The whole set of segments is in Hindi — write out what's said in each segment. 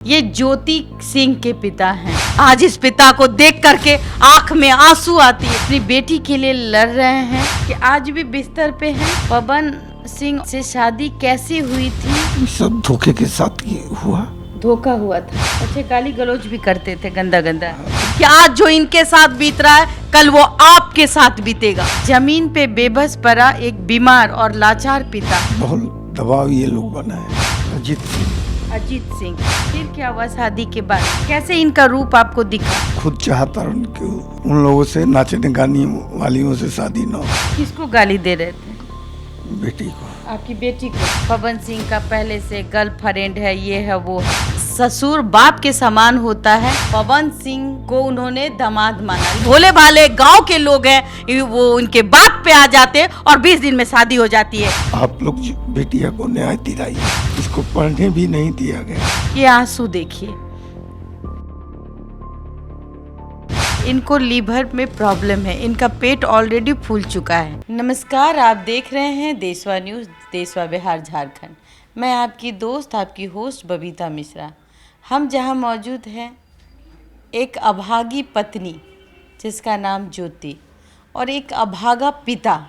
ये ज्योति सिंह के पिता हैं। आज इस पिता को देख करके आंख में आंसू आती है। अपनी बेटी के लिए लड़ रहे हैं कि आज भी बिस्तर पे हैं। पवन सिंह से शादी कैसी हुई थी? सब धोखे के साथ हुआ। धोखा हुआ था। अच्छे गाली गलौज भी करते थे गंदा गंदा कि आज जो इनके साथ बीत रहा है कल वो आपके साथ बीतेगा। जमीन पे बेबस पड़ा एक बीमार और लाचार पिता। बहुत दबाव ये लोग बनाए। अजीत सिंह फिर क्या हुआ शादी के बाद? कैसे इनका रूप आपको दिखा? खुद चाहता उन लोगों से नाचने गाने वालियों से शादी न हो। किसको गाली दे रहे थे? बेटी को। आपकी बेटी को? पवन सिंह का पहले से गर्लफ्रेंड है, ये है वो है। ससुर बाप के समान होता है। पवन सिंह को उन्होंने दामाद माना। भोले भाले गांव के लोग हैं, वो उनके बात पे आ जाते और 20 दिन में शादी हो जाती है। आप लोग बेटिया को न्याय दिलाइए। इसको पढ़ने भी नहीं दिया गया। ये आंसू देखिए। इनको लीवर में प्रॉब्लम है। इनका पेट ऑलरेडी फूल चुका है। नमस्कार, आप देख रहे हैं देशवा न्यूज़, देशवा बिहार झारखंड। मैं आपकी दोस्त, आपकी होस्ट बबीता मिश्रा। हम जहां मौजूद हैं, एक अभागी पत्नी जिसका नाम ज्योति और एक अभागा पिता।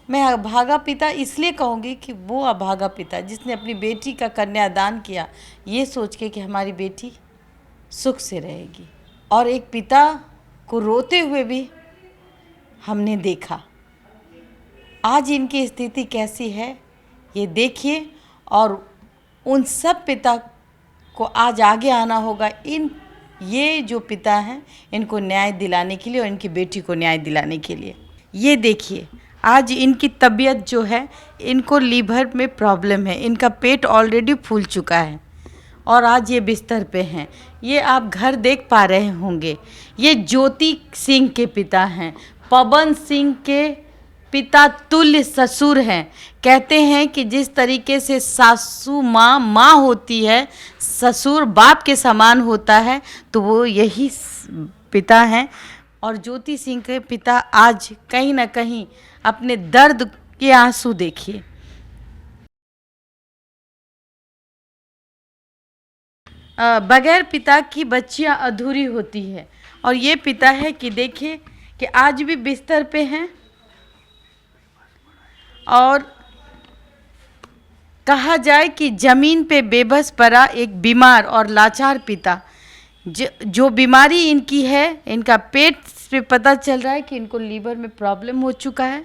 मैं अभागा पिता इसलिए कहूँगी कि वो अभागा पिता जिसने अपनी बेटी का कन्यादान किया ये सोच के कि हमारी बेटी सुख से रहेगी, और एक पिता को रोते हुए भी हमने देखा। आज इनकी स्थिति कैसी है ये देखिए, और उन सब पिता को आज आगे आना होगा। ये जो पिता हैं इनको न्याय दिलाने के लिए और इनकी बेटी को न्याय दिलाने के लिए। ये देखिए, आज इनकी तबीयत जो है, इनको लीवर में प्रॉब्लम है। इनका पेट ऑलरेडी फूल चुका है और आज ये बिस्तर पे हैं। ये आप घर देख पा रहे होंगे। ये ज्योति सिंह के पिता हैं। पवन सिंह के पिता तुल्य ससुर हैं। कहते हैं कि जिस तरीके से सासू माँ होती है, ससुर बाप के समान होता है, तो वो यही पिता हैं। और ज्योति सिंह के पिता आज कहीं ना कहीं अपने दर्द के आंसू देखिए। बगैर पिता की बच्चियां अधूरी होती है, और ये पिता है कि देखिए कि आज भी बिस्तर पे हैं। और कहा जाए कि जमीन पे बेबस पड़ा एक बीमार और लाचार पिता। जो बीमारी इनकी है, इनका पेट पे पता चल रहा है कि इनको लीवर में प्रॉब्लम हो चुका है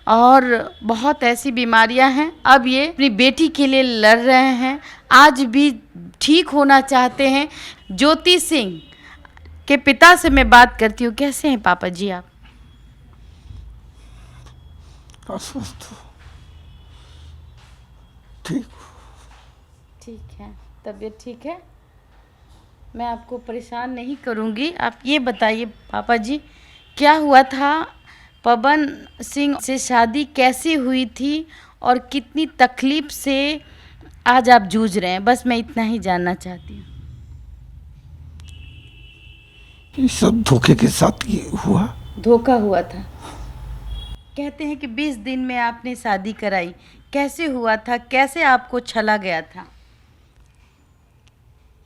और बहुत ऐसी बीमारियां हैं। अब ये अपनी बेटी के लिए लड़ रहे हैं, आज भी ठीक होना चाहते हैं। ज्योति सिंह के पिता से मैं बात करती हूँ। कैसे हैं पापा जी आप? अस्वस्थ हो? ठीक है, तबीयत ठीक है। मैं आपको परेशान नहीं करूँगी। आप ये बताइए पापा जी, क्या हुआ था? पवन सिंह से शादी कैसी हुई थी और कितनी तकलीफ से आज आप जूझ रहे हैं? बस मैं इतना ही जानना चाहती हूँ। ये सब धोखे के साथ हुआ। धोखा हुआ था। कहते हैं कि 20 दिन में आपने शादी कराई। कैसे हुआ था? कैसे आपको छला गया था?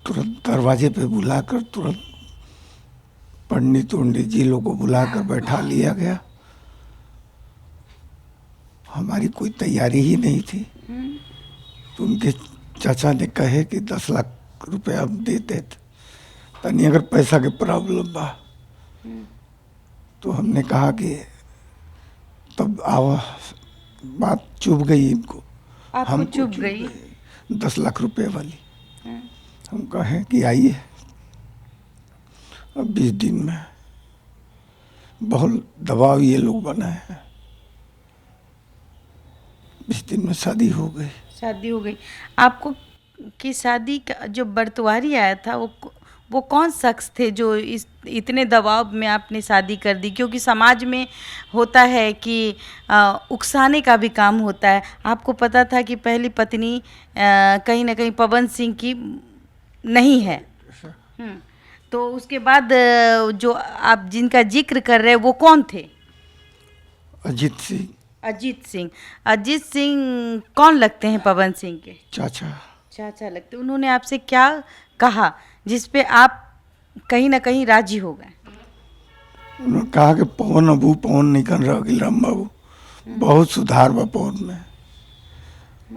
तुरंत दरवाजे पे बुलाकर तुरंत पंडित जी लोगों को बुलाकर बैठा लिया गया। हमारी कोई तैयारी ही नहीं थी। तो उनके चाचा ने कहे कि 10 लाख रुपए हम देते तनी अगर पैसा के प्रॉब्लम बा। तो हमने कहा कि तब बात चुभ गई इनको। आपको चुभ गई? 10 लाख रुपए वाली। हम कहें कि आइए अब 20 दिन में। बहुत दबाव ये लोग बनाए हैं। 20 दिन में शादी हो गई। आपको की शादी का जो बरतुवारी आया था वो कौन शख्स थे जो इतने दबाव में आपने शादी कर दी? क्योंकि समाज में होता है कि उकसाने का भी काम होता है। आपको पता था कि पहली पत्नी कहीं ना कहीं पवन सिंह की नहीं है। तो उसके बाद जो आप जिनका जिक्र कर रहे हैं वो कौन थे? अजीत सिंह अजीत सिंह कौन लगते हैं पवन सिंह के? चाचा। चाचा लगते। उन्होंने आपसे क्या कहा जिस पे आप कहीं ना कहीं राजी हो गए? उन्होंने कहा कि पवन अबू पवन नहीं कर रहा गिलराम बाबू, बहुत सुधार बा पवन में,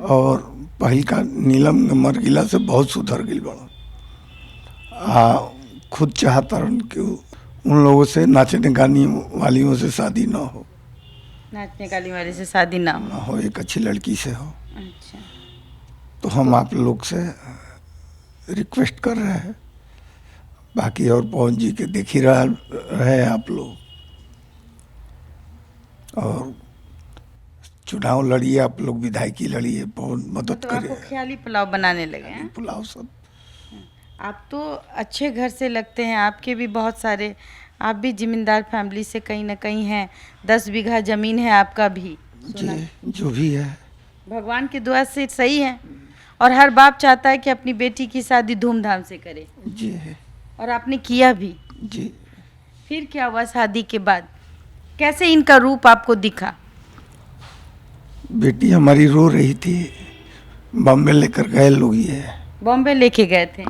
और पहिल का नीलम मर गिला से बहुत सुधर गिल बड़ा। खुद चाहता रन कि उन लोगों से नाचने गाने वालियों से शादी ना हो, नाचने गाली वाले से शादी ना हो। ना हो, एक अच्छी लड़की से हो। अच्छा। तो हम आप लोग से रिक्वेस्ट कर रहे हैं, बाकी और पवन जी के देख ही रहे आप लोग, और चुनाव लड़िए आप लोग, विधायकी लड़िए, पवन मदद तो करे। आपको ख्याली पुलाव बनाने लगे हैं? पुलाव सब। आप तो अच्छे घर से लगते हैं, आपके भी बहुत सारे, आप भी जमींदार फैमिली से कहीं ना कहीं हैं, 10 बीघा ज़मीन है आपका भी। सुना। जी, जो भी है भगवान की दुआ से सही है, और हर बाप चाहता है कि अपनी बेटी की शादी धूमधाम से करे, जी है और आपने किया भी। जी। फिर क्या हुआ शादी के बाद? कैसे इनका रूप आपको दिखा? बेटी हमारी रो रही थी, बॉम्बे लेकर गए लोग ये। बॉम्बे लेके गए थे?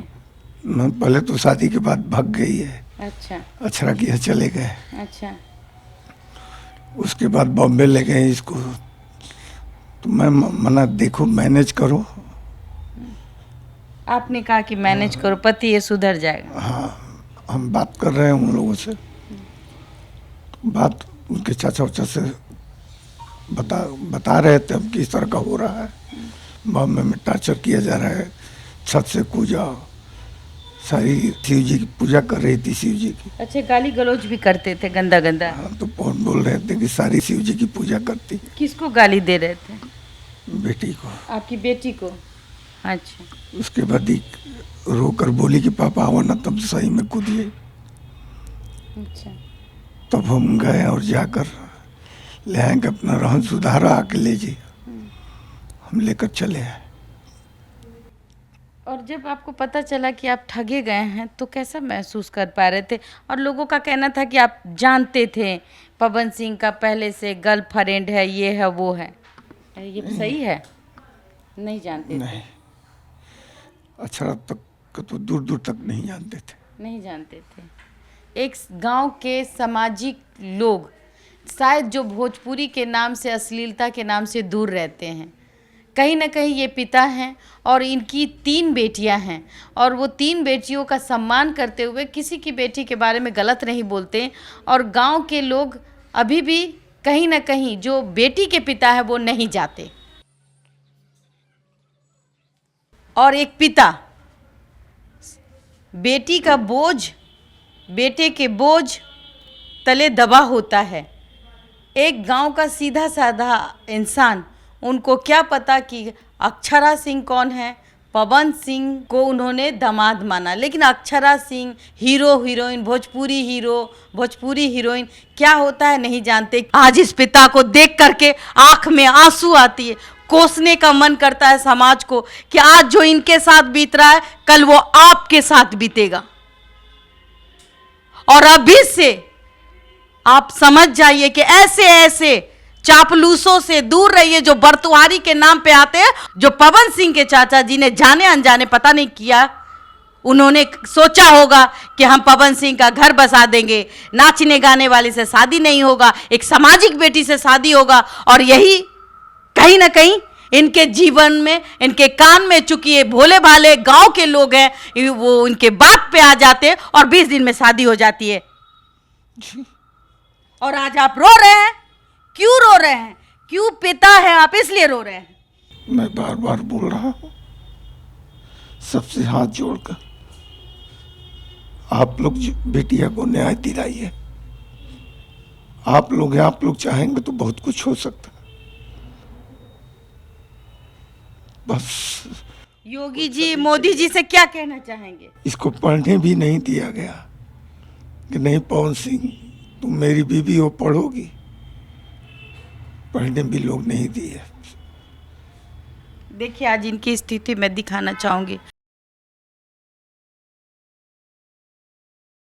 पहले तो शादी के बाद भाग गई है, अच्छा अक्षरा की यहाँ चले गए। अच्छा। उसके बाद बॉम्बे ले गए इसको, तो मैं मना, देखो मैनेज करो। आपने कहा कि मैनेज करो, पति ये सुधर जाएगा। हाँ, हम बात कर रहे हैं उन लोगों से, बात उनके चाचा उचा से बता रहे थे अब किस तरह का हो रहा है। बॉम्बे में टॉर्चर किया जा रहा है, छत से कूदा, सारी शिव जी की पूजा कर रही थी, शिव जी की। अच्छा, गाली गलौज भी करते थे गंदा गंदा? हाँ, तो पवन बोल रहे थे कि सारी शिव जी की पूजा करती। किसको गाली दे रहे थे? बेटी को। आपकी बेटी को? अच्छा। उसके बाद ही रोकर बोली कि पापा आओ ना, तब सही में कूदिए। अच्छा। तब हम गए और जाकर ले आएंगे, अपना रहन सुधारा आके ले जी, हम लेकर चले आए। और जब आपको पता चला कि आप ठगे गए हैं तो कैसा महसूस कर पा रहे थे? और लोगों का कहना था कि आप जानते थे पवन सिंह का पहले से गर्लफ्रेंड है, ये है वो है, ये सही है? नहीं जानते नहीं, थे? अक्षरा तक तो दूर दूर तक नहीं जानते थे। नहीं जानते थे। एक गांव के सामाजिक लोग शायद जो भोजपुरी के नाम से, अश्लीलता के नाम से दूर रहते हैं, कहीं ना कहीं ये पिता हैं और इनकी 3 बेटियां हैं, और वो 3 बेटियों का सम्मान करते हुए किसी की बेटी के बारे में गलत नहीं बोलते, और गांव के लोग अभी भी कहीं ना कहीं जो बेटी के पिता है वो नहीं जाते। और एक पिता बेटी का बोझ, बेटे के बोझ तले दबा होता है। एक गांव का सीधा साधा इंसान, उनको क्या पता कि अक्षरा सिंह कौन है? पवन सिंह को उन्होंने दामाद माना, लेकिन Akshara Singh hero heroine, Bhojpuri hero Bhojpuri heroine क्या होता है नहीं जानते। आज इस पिता को देख करके आंख में आंसू आती है, कोसने का मन करता है समाज को कि आज जो इनके साथ बीत रहा है कल वो आपके साथ बीतेगा। और अभी से आप समझ जाइए कि ऐसे ऐसे चापलूसों से दूर रहिए जो बरतुहारी के नाम पे आते हैं। जो पवन सिंह के चाचा जी ने जाने अनजाने पता नहीं किया, उन्होंने सोचा होगा कि हम पवन सिंह का घर बसा देंगे, नाचने गाने वाले से शादी नहीं होगा, एक सामाजिक बेटी से शादी होगा, और यही कहीं ना कहीं इनके जीवन में, इनके कान में, चूंकि ये भोले भाले गांव के लोग हैं, वो इनके बात पे आ जाते हैं और 20 दिन में शादी हो जाती है। और आज आप रो रहे हैं, क्यों रो रहे हैं? क्यों पिता है आप इसलिए रो रहे हैं? मैं बार बार बोल रहा हूँ, सबसे हाथ जोड़कर आप लोग बेटिया को न्याय दिलाइए। आप लोग हैं, आप लोग चाहेंगे तो बहुत कुछ हो सकता है। बस योगी जी, मोदी जी से क्या कहना चाहेंगे? इसको पढ़ने भी नहीं दिया गया कि नहीं पवन सिंह तुम मेरी बीवी हो, पढ़ोगी, पढ़ने भी लोग नहीं दिए। देखिए आज इनकी स्थिति मैं दिखाना चाहूँगी।